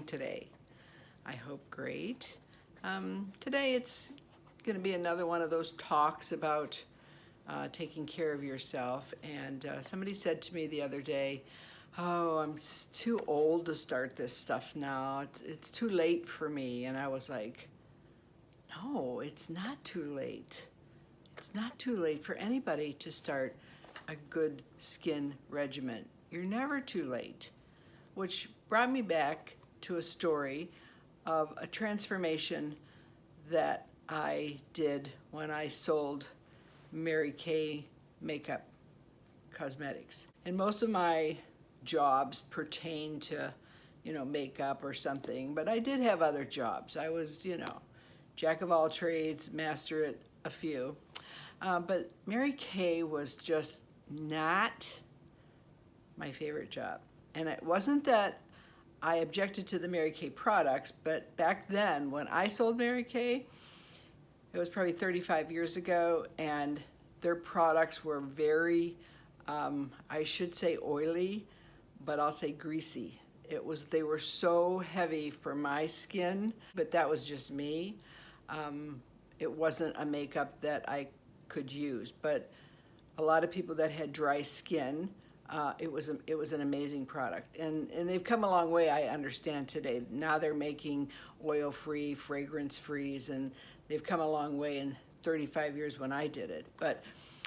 today? I hope great. Today it's going to be another one of those talks about taking care of yourself. And somebody said to me the other day, oh, I'm too old to start this stuff now. It's too late for me. And I was like, no, it's not too late. It's not too late for anybody to start a good skin regimen. You're never too late. Which brought me back to a story of a transformation that I did when I sold Mary Kay makeup cosmetics. And most of my jobs pertain to, makeup or something, but I did have other jobs. I was, jack of all trades, master at a few. But Mary Kay was just not my favorite job. And it wasn't that I objected to the Mary Kay products, but back then when I sold Mary Kay, it was probably 35 years ago, and their products were very, I should say oily, but I'll say greasy. They were so heavy for my skin, but that was just me. It wasn't a makeup that I could use, but a lot of people that had dry skin, it was an amazing product, and they've come a long way. I understand today. Now they're making oil-free, fragrance-frees, and they've come a long way in 35 years when I did it. But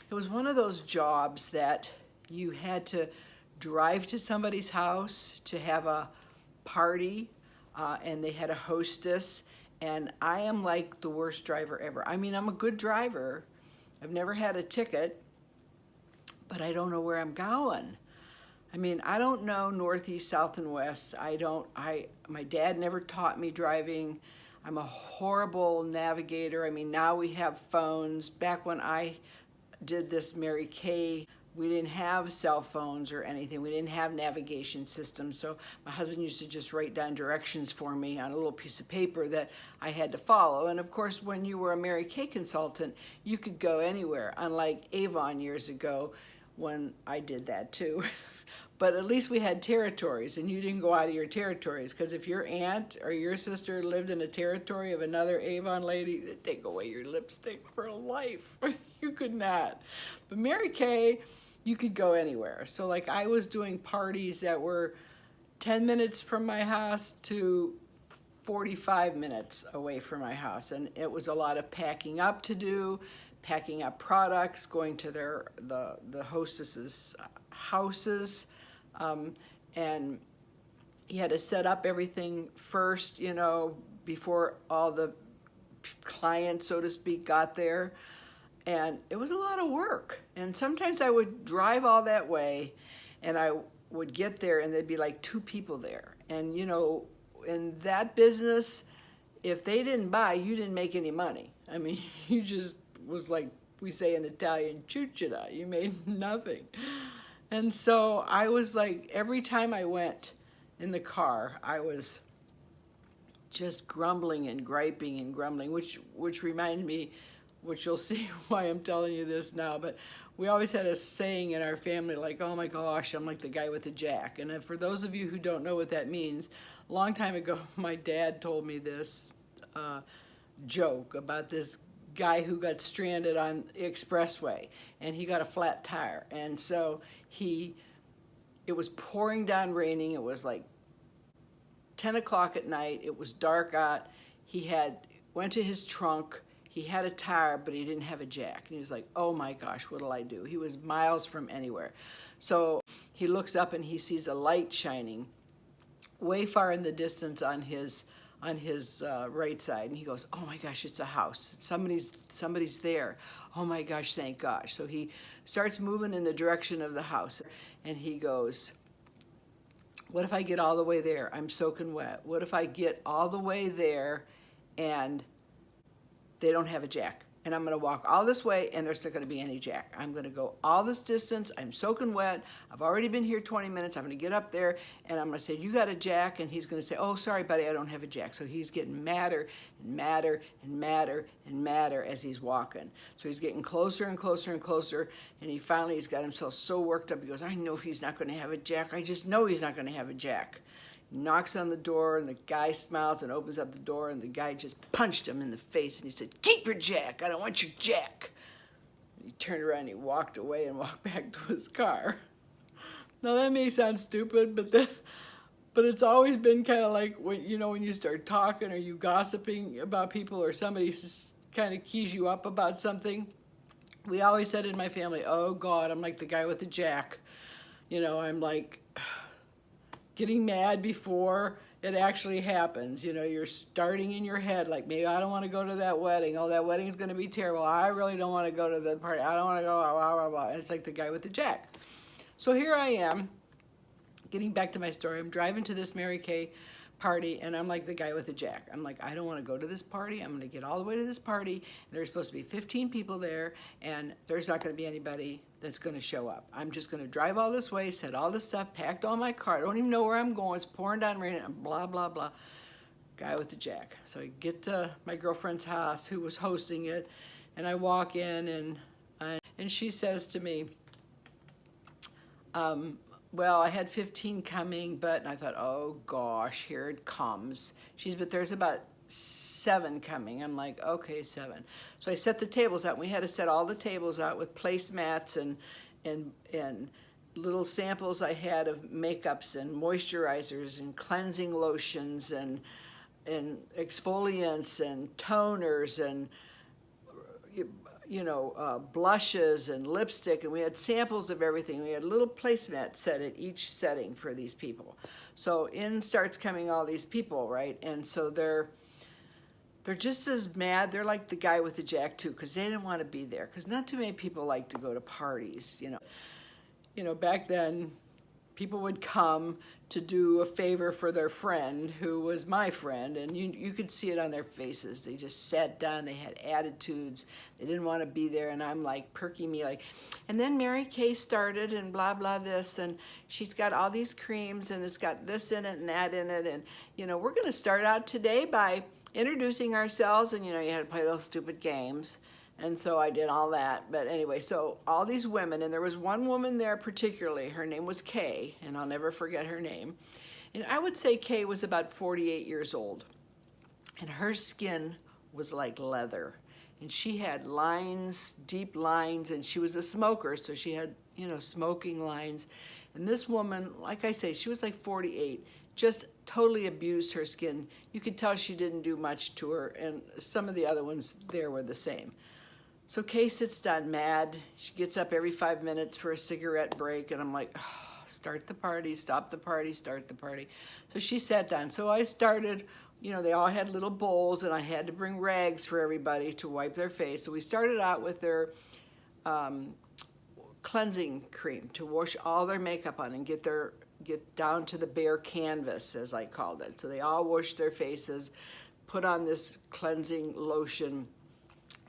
it was one of those jobs that you had to drive to somebody's house to have a party, and they had a hostess. And I am like the worst driver ever. I mean, I'm a good driver. I've never had a ticket, but I don't know where I'm going. I mean, I don't know northeast, south, and west. My dad never taught me driving. I'm a horrible navigator. I mean, now we have phones. Back when I did this Mary Kay, we didn't have cell phones or anything. We didn't have navigation systems. So my husband used to just write down directions for me on a little piece of paper that I had to follow. And of course, when you were a Mary Kay consultant, you could go anywhere, unlike Avon years ago when I did that too. But at least we had territories, and you didn't go out of your territories, because if your aunt or your sister lived in a territory of another Avon lady, they'd take away your lipstick for life. You could not. But Mary Kay, you could go anywhere. So like I was doing parties that were 10 minutes from my house to 45 minutes away from my house. And it was a lot of packing up to do, packing up products, going to the hostesses' houses. And you had to set up everything first, before all the clients, so to speak, got there. And it was a lot of work. And sometimes I would drive all that way, and I would get there and there'd be like 2 people there. And in that business, if they didn't buy, you didn't make any money. I mean, you just was like we say in Italian, ciuccia, you made nothing. And so I was like, every time I went in the car, I was just grumbling and griping and grumbling, which reminded me, which you'll see why I'm telling you this now, but we always had a saying in our family like, oh my gosh, I'm like the guy with the jack. And for those of you who don't know what that means, a long time ago, my dad told me this joke about this guy who got stranded on the expressway, and he got a flat tire. And so it was pouring down raining. It was like 10 o'clock at night. It was dark out. He went to his trunk. He had a tire, but he didn't have a jack. And he was like, oh my gosh, what'll I do? He was miles from anywhere. So he looks up and he sees a light shining way far in the distance on his right side, and he goes, oh my gosh, it's a house. Somebody's there. Oh my gosh, thank gosh. So he starts moving in the direction of the house, and he goes, what if I get all the way there? I'm soaking wet. What if I get all the way there and they don't have a jack? And I'm gonna walk all this way and there's not gonna be any jack. I'm gonna go all this distance, I'm soaking wet, I've already been here 20 minutes, I'm gonna get up there and I'm gonna say, you got a jack? And he's gonna say, oh, sorry buddy, I don't have a jack. So he's getting madder and madder and madder and madder as he's walking. So he's getting closer and closer and closer, and he's got himself so worked up, he goes, I know he's not gonna have a jack, I just know he's not gonna have a jack. knocks on the door, and the guy smiles and opens up the door, and the guy just punched him in the face, and he said, "Keep your jack, I don't want your jack." He turned around and he walked away and walked back to his car. Now that may sound stupid, but it's always been kind of like when you start talking or you gossiping about people or somebody kind of keys you up about something. We always said in my family, "Oh God, I'm like the guy with the jack." I'm like getting mad before it actually happens. You're starting in your head like, maybe I don't want to go to that wedding. Oh, that wedding is going to be terrible. I really don't want to go to the party. I don't want to go, blah, blah, blah. And it's like the guy with the jack. So here I am, getting back to my story. I'm driving to this Mary Kay party, and I'm like the guy with the jack. I'm like, I don't want to go to this party. I'm going to get all the way to this party. And there's supposed to be 15 people there, and there's not going to be anybody that's going to show up. I'm just going to drive all this way, set all this stuff, packed all my car. I don't even know where I'm going. It's pouring down rain, and blah, blah, blah. Guy with the jack. So I get to my girlfriend's house, who was hosting it, and I walk in, and she says to me, well, I had 15 coming, but, and I thought, oh gosh, here it comes. But there's about 7 coming. I'm like, okay, 7. So I set the tables out. We had to set all the tables out with placemats and little samples I had of makeups and moisturizers and cleansing lotions and exfoliants and toners and blushes and lipstick, and we had samples of everything. We had little placemats set at each setting for these people. So in starts coming all these people, right? And so they're just as mad. They're like the guy with the jack too, because they didn't want to be there, because not too many people like to go to parties. Back then, people would come to do a favor for their friend, who was my friend, and you could see it on their faces. They just sat down, they had attitudes, they didn't want to be there, and I'm like, perky me like, and then Mary Kay started, and blah, blah, this, and she's got all these creams, and it's got this in it and that in it, and, we're going to start out today by introducing ourselves, and, you had to play those stupid games. And so I did all that. But anyway, so all these women, and there was one woman there particularly, her name was Kay, and I'll never forget her name. And I would say Kay was about 48 years old. And her skin was like leather. And she had lines, deep lines, and she was a smoker, so she had, smoking lines. And this woman, like I say, she was like 48, just totally abused her skin. You could tell she didn't do much to her, and some of the other ones there were the same. So Kay sits down mad. She gets up every 5 minutes for a cigarette break, and I'm like, oh, start the party, stop the party, start the party. So she sat down. So I started, they all had little bowls, and I had to bring rags for everybody to wipe their face. So we started out with their cleansing cream to wash all their makeup on and get down to the bare canvas, as I called it. So they all washed their faces, put on this cleansing lotion,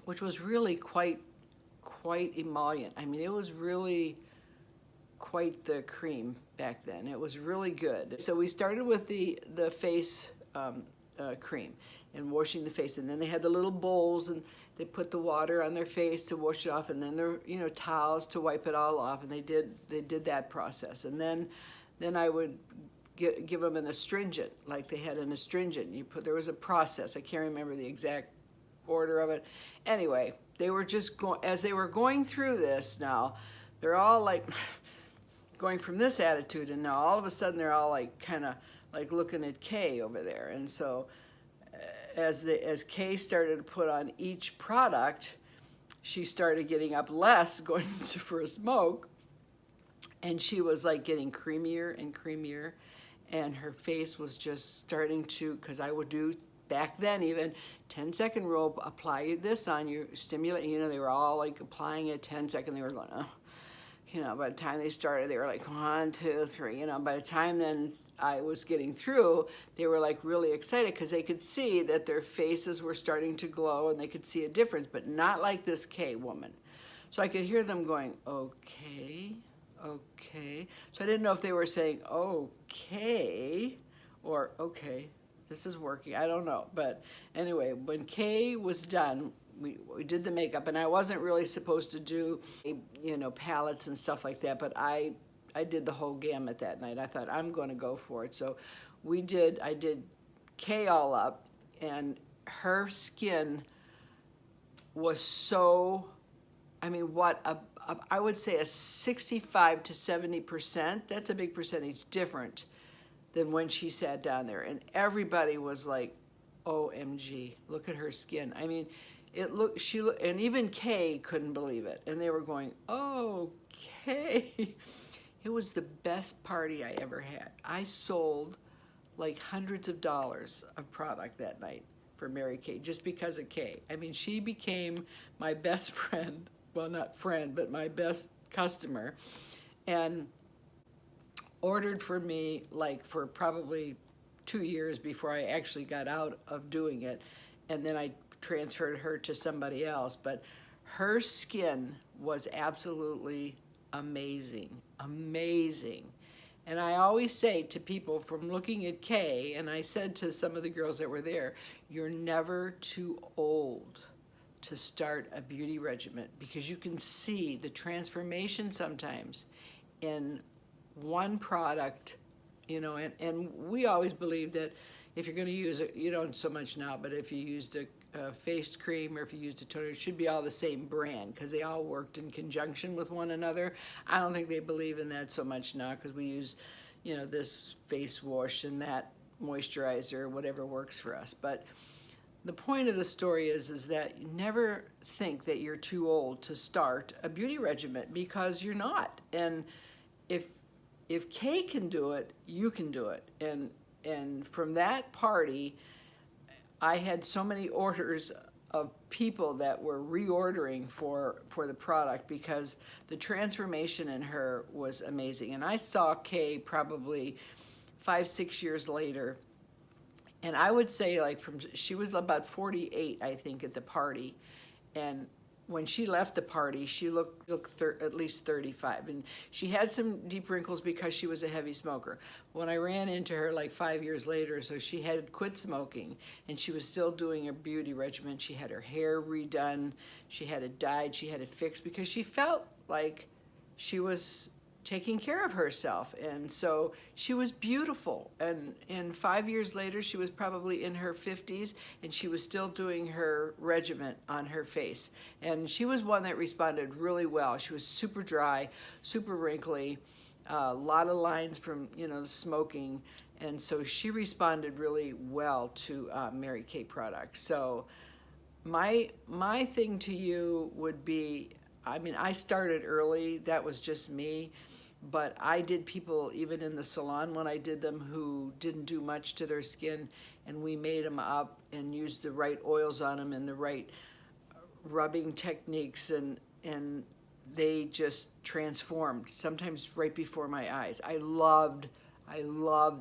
which was really quite emollient. I mean, it was really quite the cream back then. It was really good. So we started with the face cream and washing the face, and then they had the little bowls, and they put the water on their face to wash it off, and then their towels to wipe it all off, and they did that process. And then I would give them an astringent, like they had an astringent. There was a process. I can't remember the exact order of it. Anyway, they were just as they were going through this now, they're all like going from this attitude, and now all of a sudden they're all like kind of like looking at Kay over there. And so as Kay started to put on each product, she started getting up less, going for a smoke, and she was like getting creamier and creamier, and her face was just starting to, because I would do back then even 10-second rule, apply this on you, stimulate, they were all like applying it 10-second, they were going, oh, by the time they started, they were like 1, 2, 3, by the time then I was getting through, they were like really excited because they could see that their faces were starting to glow and they could see a difference, but not like this Kay woman. So I could hear them going, okay, okay. So I didn't know if they were saying, okay, or okay, this is working. I don't know. But anyway, when Kay was done, we did the makeup, and I wasn't really supposed to do, palettes and stuff like that, but I I did the whole gamut that night. I thought, I'm going to go for it. So I did Kay all up, and her skin was so, I mean, I would say a 65 to 70%, that's a big percentage different than when she sat down there. And everybody was like, OMG, look at her skin. I mean, and even Kay couldn't believe it. And they were going, oh, Kay. It was the best party I ever had. I sold like hundreds of dollars of product that night for Mary Kay, just because of Kay. I mean, she became my best friend. Well, not friend, but my best customer. And ordered for me like for probably 2 years before I actually got out of doing it. And then I transferred her to somebody else. But her skin was absolutely amazing, amazing. And I always say to people from looking at Kay, and I said to some of the girls that were there, you're never too old to start a beauty regimen, because you can see the transformation sometimes in one product, you know, and we always believe that if you're going to use it, you don't so much now, but if you used a face cream or if you used a toner, it should be all the same brand because they all worked in conjunction with one another. I don't think they believe in that so much now because we use, you know, this face wash and that moisturizer, whatever works for us. But the point of the story is that you never think that you're too old to start a beauty regimen, because you're not. And if Kay can do it, you can do it. And from that party, I had so many orders of people that were reordering for the product because the transformation in her was amazing. And I saw Kay probably 5-6 years later, and I would say like she was about 48, I think, at the party, and when she left the party, she looked at least 35, and she had some deep wrinkles because she was a heavy smoker. When I ran into her like 5 years later, so she had quit smoking, and she was still doing a beauty regimen. She had her hair redone, she had it dyed, she had it fixed, because she felt like she was taking care of herself, and so she was beautiful. And 5 years later, she was probably in her 50s, and she was still doing her regimen on her face. And she was one that responded really well. She was super dry, super wrinkly, a lot of lines from, you know, smoking, and so she responded really well to Mary Kay products. So my thing to you would be, I mean, I started early. That was just me. But I did people, even in the salon when I did them, who didn't do much to their skin, and we made them up and used the right oils on them and the right rubbing techniques, and they just transformed, sometimes right before my eyes. I loved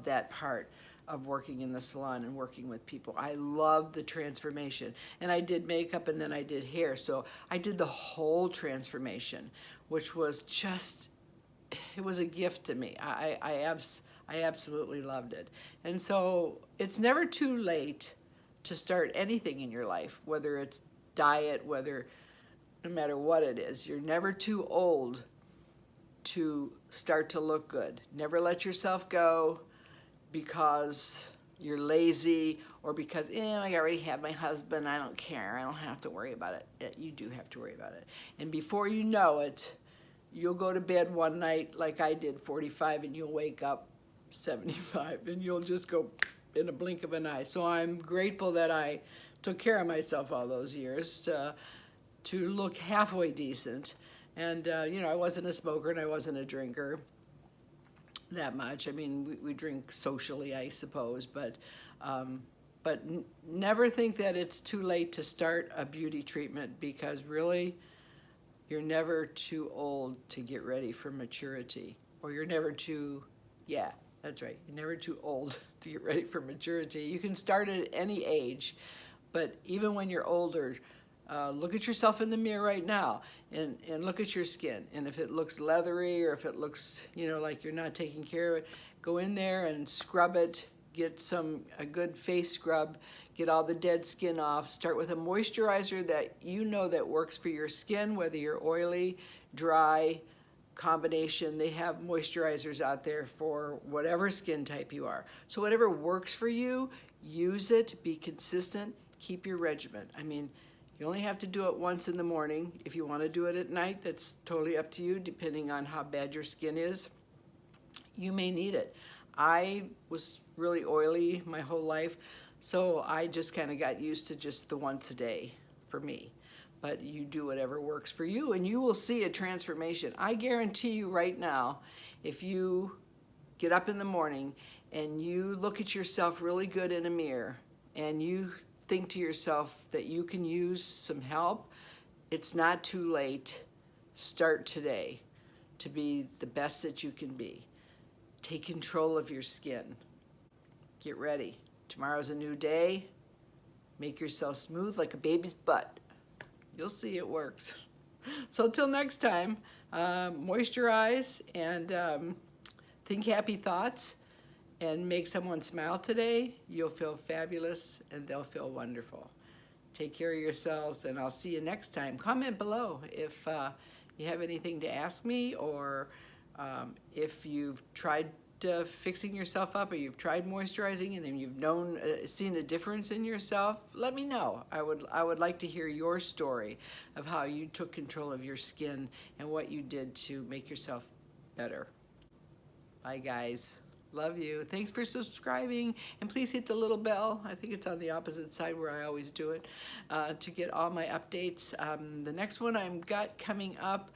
that part of working in the salon and working with people. I loved the transformation. And I did makeup, and then I did hair. So I did the whole transformation, which was just, it was a gift to me. I absolutely loved it. And so it's never too late to start anything in your life, whether it's diet, no matter what it is. You're never too old to start to look good. Never let yourself go because you're lazy or because, I already have my husband, I don't care, I don't have to worry about it. You do have to worry about it. And before you know it, you'll go to bed one night like I did, 45, and you'll wake up 75, and you'll just go in a blink of an eye. So I'm grateful that I took care of myself all those years to look halfway decent. And, I wasn't a smoker and I wasn't a drinker that much. I mean, we drink socially, I suppose, but never think that it's too late to start a beauty treatment, because really, you're never too old to get ready for maturity. Or you're never too, yeah, that's right, you're never too old to get ready for maturity. You can start at any age, but even when you're older, look at yourself in the mirror right now and look at your skin. And if it looks leathery, or if it looks, like you're not taking care of it, go in there and scrub it, get a good face scrub, get all the dead skin off. Start with a moisturizer that that works for your skin, whether you're oily, dry, combination. They have moisturizers out there for whatever skin type you are. So whatever works for you, use it, be consistent, keep your regimen. I mean, you only have to do it once in the morning. If you want to do it at night, that's totally up to you, depending on how bad your skin is. You may need it. I was really oily my whole life, so I just kind of got used to just the once a day for me. But you do whatever works for you, and you will see a transformation. I guarantee you right now, if you get up in the morning and you look at yourself really good in a mirror and you think to yourself that you can use some help, it's not too late. Start today to be the best that you can be. Take control of your skin. Get ready. Tomorrow's a new day. Make yourself smooth like a baby's butt. You'll see it works. So until next time, moisturize and think happy thoughts and make someone smile today. You'll feel fabulous and they'll feel wonderful. Take care of yourselves, and I'll see you next time. Comment below if you have anything to ask me, or if you've tried fixing yourself up, or you've tried moisturizing and you've seen a difference in yourself. Let me know. I would like to hear your story of how you took control of your skin and what you did to make yourself better. Bye guys. Love you. Thanks for subscribing, and please hit the little bell. I think it's on the opposite side where I always do it, to get all my updates. The next one I've got coming up,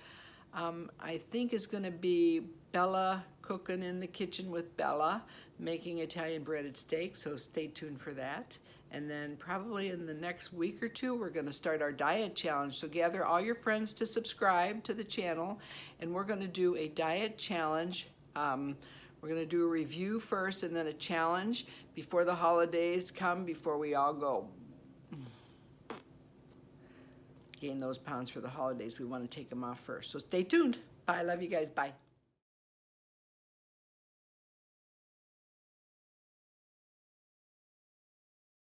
I think is going to be Bella cooking in the kitchen with Bella, making Italian breaded steak, so stay tuned for that. And then probably in the next week or two, we're going to start our diet challenge. So gather all your friends to subscribe to the channel, and we're going to do a diet challenge. We're going to do a review first and then a challenge before the holidays come, before we all go gain those pounds for the holidays. We want to take them off first. So stay tuned. Bye. Love you guys. Bye.